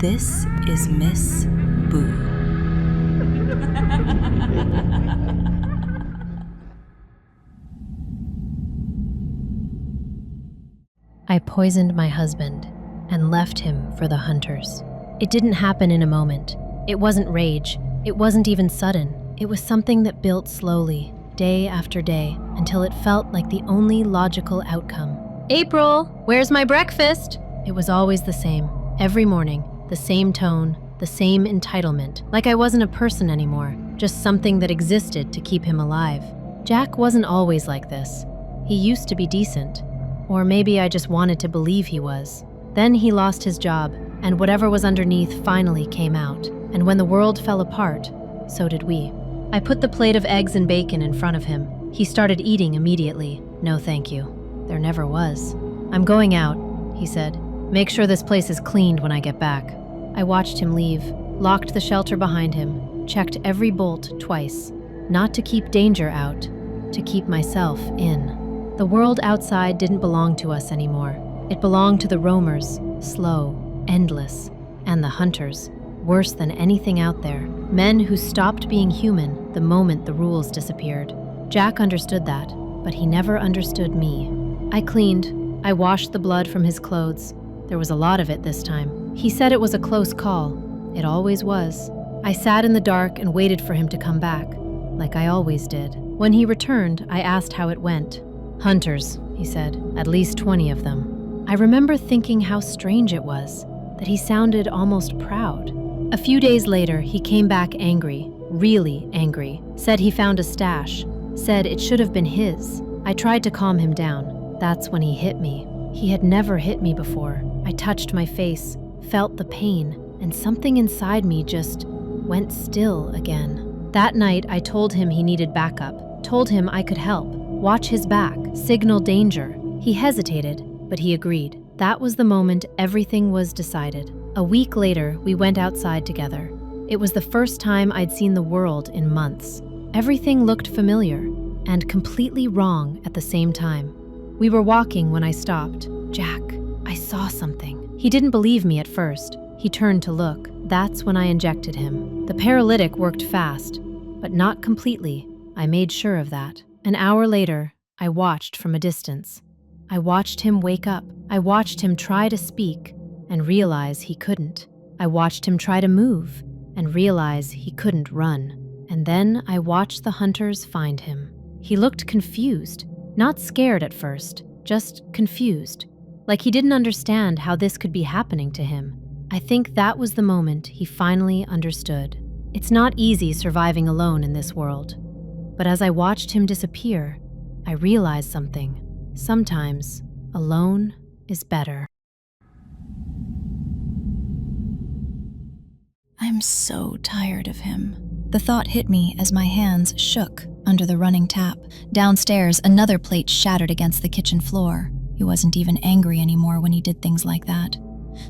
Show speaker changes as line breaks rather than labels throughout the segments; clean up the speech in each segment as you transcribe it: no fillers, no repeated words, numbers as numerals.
This is Miss Boo.
I poisoned my husband and left him for the hunters. It didn't happen in a moment. It wasn't rage. It wasn't even sudden. It was something that built slowly, day after day, until it felt like the only logical outcome. April, where's my breakfast? It was always the same. Every morning, the same tone, the same entitlement, like I wasn't a person anymore, just something that existed to keep him alive. Jack wasn't always like this. He used to be decent. Or maybe I just wanted to believe he was. Then he lost his job, and whatever was underneath finally came out. And when the world fell apart, so did we. I put the plate of eggs and bacon in front of him. He started eating immediately. No thank you. There never was. I'm going out, he said. Make sure this place is cleaned when I get back. I watched him leave, locked the shelter behind him, checked every bolt twice. Not to keep danger out, to keep myself in. The world outside didn't belong to us anymore. It belonged to the roamers, slow, endless, and the hunters, worse than anything out there. Men who stopped being human the moment the rules disappeared. Jack understood that, but he never understood me. I cleaned. I washed the blood from his clothes. There was a lot of it this time. He said it was a close call. It always was. I sat in the dark and waited for him to come back, like I always did. When he returned, I asked how it went. Hunters, he said, at least 20 of them. I remember thinking how strange it was, that he sounded almost proud. A few days later, he came back angry, really angry, said he found a stash, said it should have been his. I tried to calm him down. That's when he hit me. He had never hit me before. I touched my face, felt the pain, and something inside me just went still again. That night, I told him he needed backup, told him I could help, watch his back, signal danger. He hesitated, but he agreed. That was the moment everything was decided. A week later, we went outside together. It was the first time I'd seen the world in months. Everything looked familiar and completely wrong at the same time. We were walking when I stopped. Jack, I saw something. He didn't believe me at first. He turned to look. That's when I injected him. The paralytic worked fast, but not completely. I made sure of that. An hour later, I watched from a distance. I watched him wake up. I watched him try to speak and realize he couldn't. I watched him try to move and realize he couldn't run. And then I watched the hunters find him. He looked confused, not scared at first, just confused, like he didn't understand how this could be happening to him. I think that was the moment he finally understood. It's not easy surviving alone in this world. But as I watched him disappear, I realized something. Sometimes, alone is better.
I'm so tired of him. The thought hit me as my hands shook under the running tap. Downstairs, another plate shattered against the kitchen floor. He wasn't even angry anymore when he did things like that.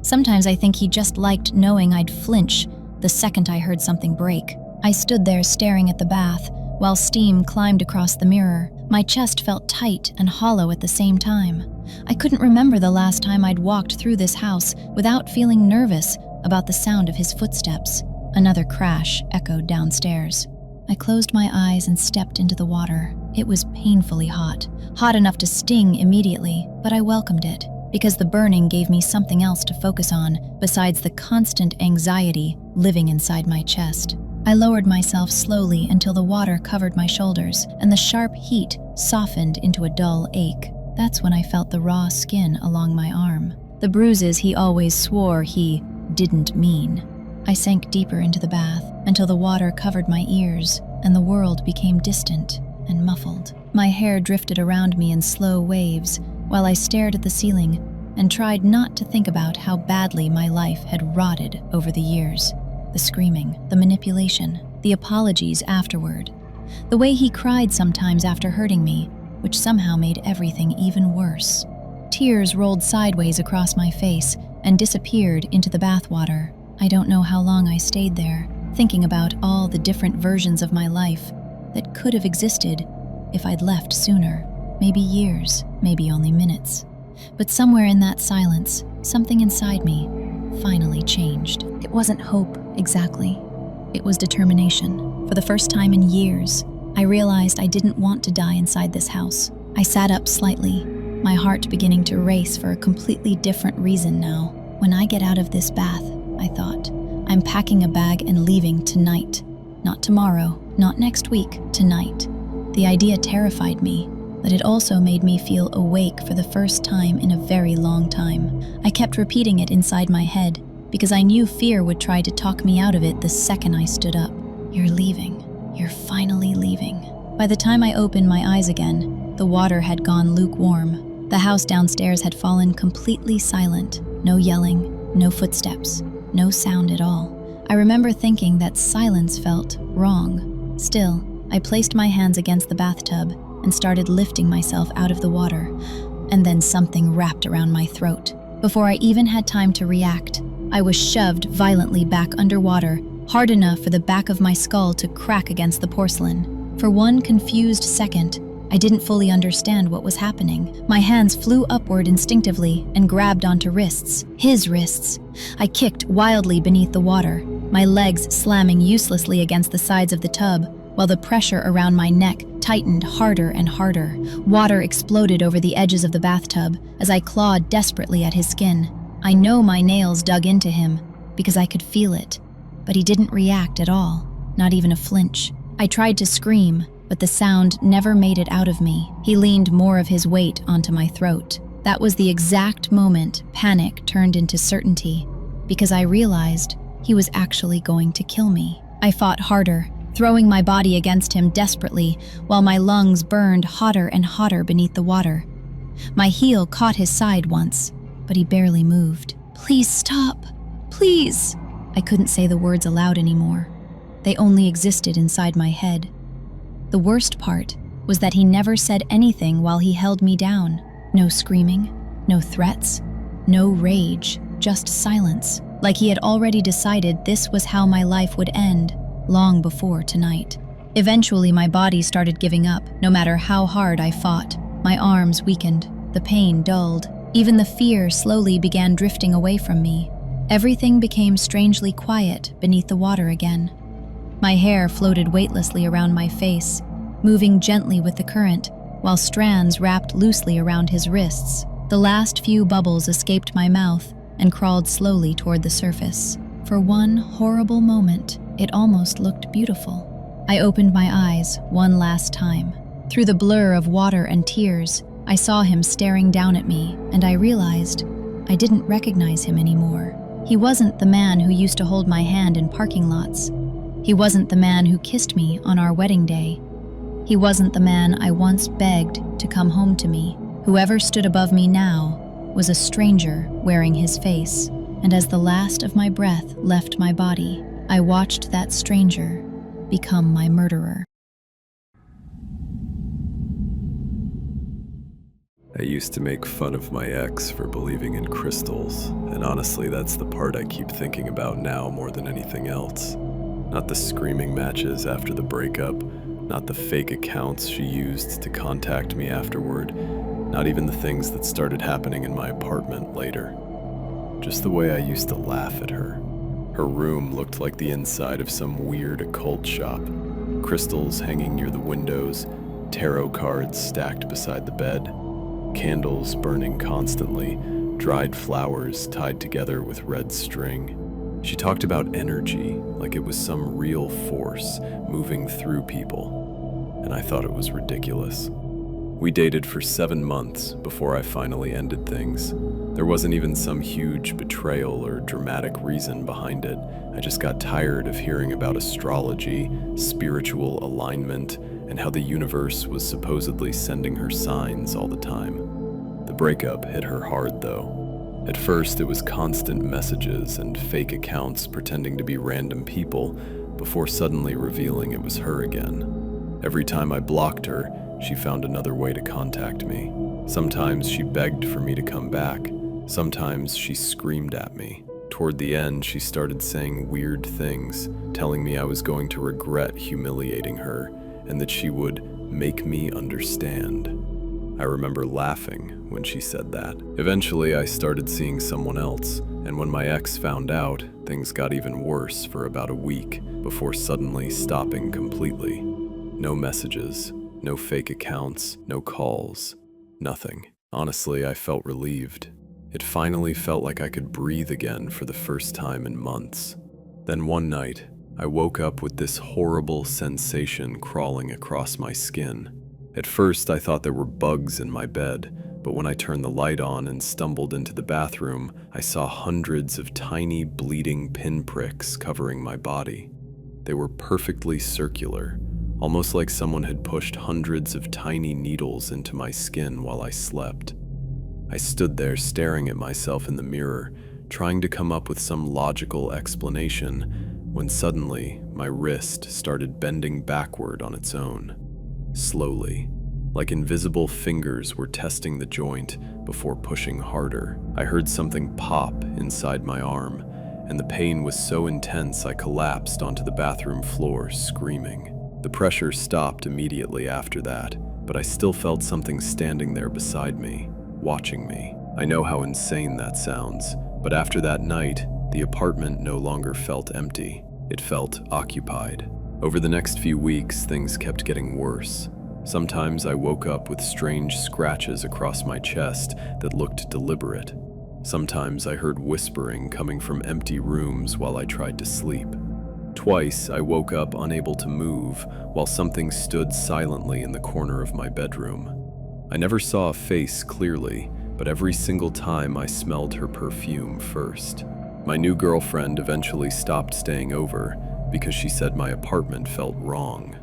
Sometimes I think he just liked knowing I'd flinch the second I heard something break. I stood there staring at the bath while steam climbed across the mirror. My chest felt tight and hollow at the same time. I couldn't remember the last time I'd walked through this house without feeling nervous about the sound of his footsteps. Another crash echoed downstairs. I closed my eyes and stepped into the water. It was painfully hot, hot enough to sting immediately, but I welcomed it, because the burning gave me something else to focus on besides the constant anxiety living inside my chest. I lowered myself slowly until the water covered my shoulders and the sharp heat softened into a dull ache. That's when I felt the raw skin along my arm, the bruises he always swore he didn't mean. I sank deeper into the bath until the water covered my ears and the world became distant and muffled. My hair drifted around me in slow waves while I stared at the ceiling and tried not to think about how badly my life had rotted over the years. The screaming, the manipulation, the apologies afterward. The way he cried sometimes after hurting me, which somehow made everything even worse. Tears rolled sideways across my face and disappeared into the bathwater. I don't know how long I stayed there, thinking about all the different versions of my life that could have existed if I'd left sooner. Maybe years, maybe only minutes. But somewhere in that silence, something inside me finally changed. It wasn't hope, exactly. It was determination. For the first time in years, I realized I didn't want to die inside this house. I sat up slightly, my heart beginning to race for a completely different reason now. When I get out of this bath, I thought, I'm packing a bag and leaving tonight. Not tomorrow, not next week, tonight. The idea terrified me, but it also made me feel awake for the first time in a very long time. I kept repeating it inside my head because I knew fear would try to talk me out of it the second I stood up. You're leaving. You're finally leaving. By the time I opened my eyes again, the water had gone lukewarm. The house downstairs had fallen completely silent. No yelling, no footsteps, no sound at all. I remember thinking that silence felt wrong. Still, I placed my hands against the bathtub and started lifting myself out of the water, and then something wrapped around my throat. Before I even had time to react, I was shoved violently back underwater, hard enough for the back of my skull to crack against the porcelain. For one confused second, I didn't fully understand what was happening. My hands flew upward instinctively and grabbed onto wrists, his wrists. I kicked wildly beneath the water, my legs slamming uselessly against the sides of the tub, while the pressure around my neck tightened harder and harder. Water exploded over the edges of the bathtub as I clawed desperately at his skin. I know my nails dug into him because I could feel it, but he didn't react at all, not even a flinch. I tried to scream, but the sound never made it out of me. He leaned more of his weight onto my throat. That was the exact moment panic turned into certainty, because I realized he was actually going to kill me. I fought harder, throwing my body against him desperately, while my lungs burned hotter and hotter beneath the water. My heel caught his side once, but he barely moved. Please stop, please. I couldn't say the words aloud anymore. They only existed inside my head. The worst part was that he never said anything while he held me down. No screaming, no threats, no rage, just silence, like he had already decided this was how my life would end long before tonight. Eventually, my body started giving up, no matter how hard I fought. My arms weakened, the pain dulled. Even the fear slowly began drifting away from me. Everything became strangely quiet beneath the water again. My hair floated weightlessly around my face, moving gently with the current, while strands wrapped loosely around his wrists. The last few bubbles escaped my mouth and crawled slowly toward the surface. For one horrible moment, it almost looked beautiful. I opened my eyes one last time. Through the blur of water and tears, I saw him staring down at me, and I realized I didn't recognize him anymore. He wasn't the man who used to hold my hand in parking lots. He wasn't the man who kissed me on our wedding day. He wasn't the man I once begged to come home to me. Whoever stood above me now was a stranger wearing his face, and as the last of my breath left my body, I watched that stranger become my murderer.
I used to make fun of my ex for believing in crystals, and honestly, that's the part I keep thinking about now more than anything else. Not the screaming matches after the breakup, not the fake accounts she used to contact me afterward, not even the things that started happening in my apartment later. Just the way I used to laugh at her. Her room looked like the inside of some weird occult shop. Crystals hanging near the windows, tarot cards stacked beside the bed, candles burning constantly, dried flowers tied together with red string. She talked about energy like it was some real force moving through people, and I thought it was ridiculous. We dated for 7 months before I finally ended things. There wasn't even some huge betrayal or dramatic reason behind it. I just got tired of hearing about astrology, spiritual alignment, and how the universe was supposedly sending her signs all the time. The breakup hit her hard, though. At first, it was constant messages and fake accounts pretending to be random people, before suddenly revealing it was her again. Every time I blocked her, she found another way to contact me. Sometimes she begged for me to come back. Sometimes she screamed at me. Toward the end, she started saying weird things, telling me I was going to regret humiliating her, and that she would make me understand. I remember laughing when she said that. Eventually, I started seeing someone else, And when my ex found out, things got even worse for about a week before suddenly stopping completely. No messages, no fake accounts, no calls, nothing. Honestly, I felt relieved. It finally felt like I could breathe again for the first time in months. Then one night, I woke up with this horrible sensation crawling across my skin. At first, I thought there were bugs in my bed, but when I turned the light on and stumbled into the bathroom, I saw hundreds of tiny bleeding pinpricks covering my body. They were perfectly circular, almost like someone had pushed hundreds of tiny needles into my skin while I slept. I stood there staring at myself in the mirror, trying to come up with some logical explanation, when suddenly my wrist started bending backward on its own. Slowly, like invisible fingers were testing the joint before pushing harder. I heard something pop inside my arm, and the pain was so intense I collapsed onto the bathroom floor, screaming. The pressure stopped immediately after that, but I still felt something standing there beside me, watching me. I know how insane that sounds, but after that night, the apartment no longer felt empty. It felt occupied. Over the next few weeks, things kept getting worse. Sometimes I woke up with strange scratches across my chest that looked deliberate. Sometimes I heard whispering coming from empty rooms while I tried to sleep. Twice, I woke up unable to move while something stood silently in the corner of my bedroom. I never saw a face clearly, but every single time I smelled her perfume first. My new girlfriend eventually stopped staying over because she said my apartment felt wrong.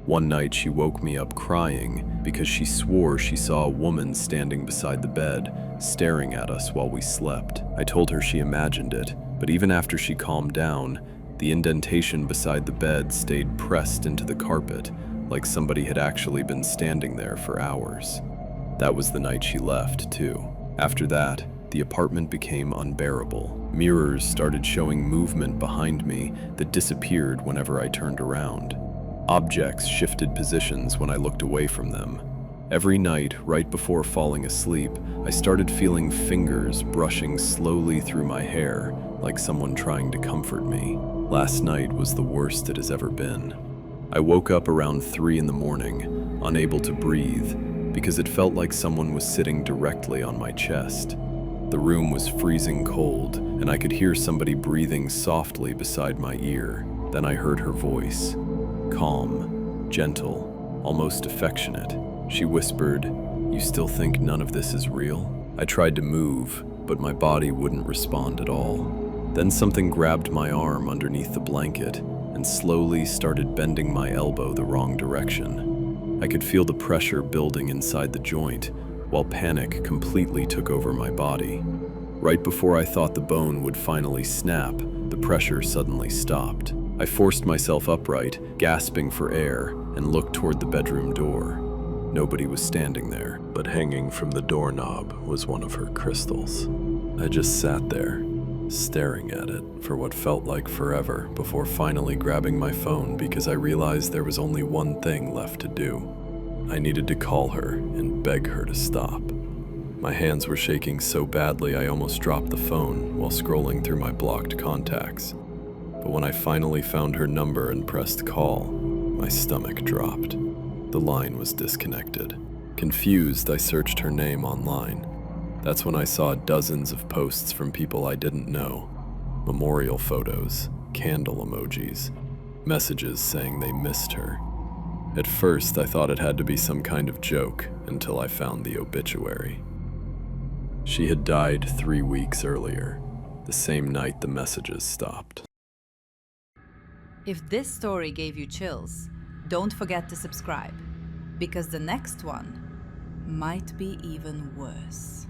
One night she woke me up crying because she swore she saw a woman standing beside the bed, staring at us while we slept. I told her she imagined it, but even after she calmed down, the indentation beside the bed stayed pressed into the carpet, like somebody had actually been standing there for hours. That was the night she left, too. After that, the apartment became unbearable. Mirrors started showing movement behind me that disappeared whenever I turned around. Objects shifted positions when I looked away from them. Every night, right before falling asleep, I started feeling fingers brushing slowly through my hair, like someone trying to comfort me. Last night was the worst it has ever been. I woke up around 3 in the morning, unable to breathe, because it felt like someone was sitting directly on my chest. The room was freezing cold, and I could hear somebody breathing softly beside my ear. Then I heard her voice. Calm, gentle, almost affectionate. She whispered, "You still think none of this is real?" I tried to move, but my body wouldn't respond at all. Then something grabbed my arm underneath the blanket and slowly started bending my elbow the wrong direction. I could feel the pressure building inside the joint, while panic completely took over my body. Right before I thought the bone would finally snap, the pressure suddenly stopped. I forced myself upright, gasping for air, and looked toward the bedroom door. Nobody was standing there, but hanging from the doorknob was one of her crystals. I just sat there, staring at it for what felt like forever before finally grabbing my phone because I realized there was only one thing left to do. I needed to call her and beg her to stop. My hands were shaking so badly I almost dropped the phone while scrolling through my blocked contacts. But when I finally found her number and pressed call, my stomach dropped. The line was disconnected. Confused, I searched her name online. That's when I saw dozens of posts from people I didn't know. Memorial photos, candle emojis, messages saying they missed her. At first, I thought it had to be some kind of joke until I found the obituary. She had died 3 weeks earlier, the same night the messages stopped.
If this story gave you chills, don't forget to subscribe, because the next one might be even worse.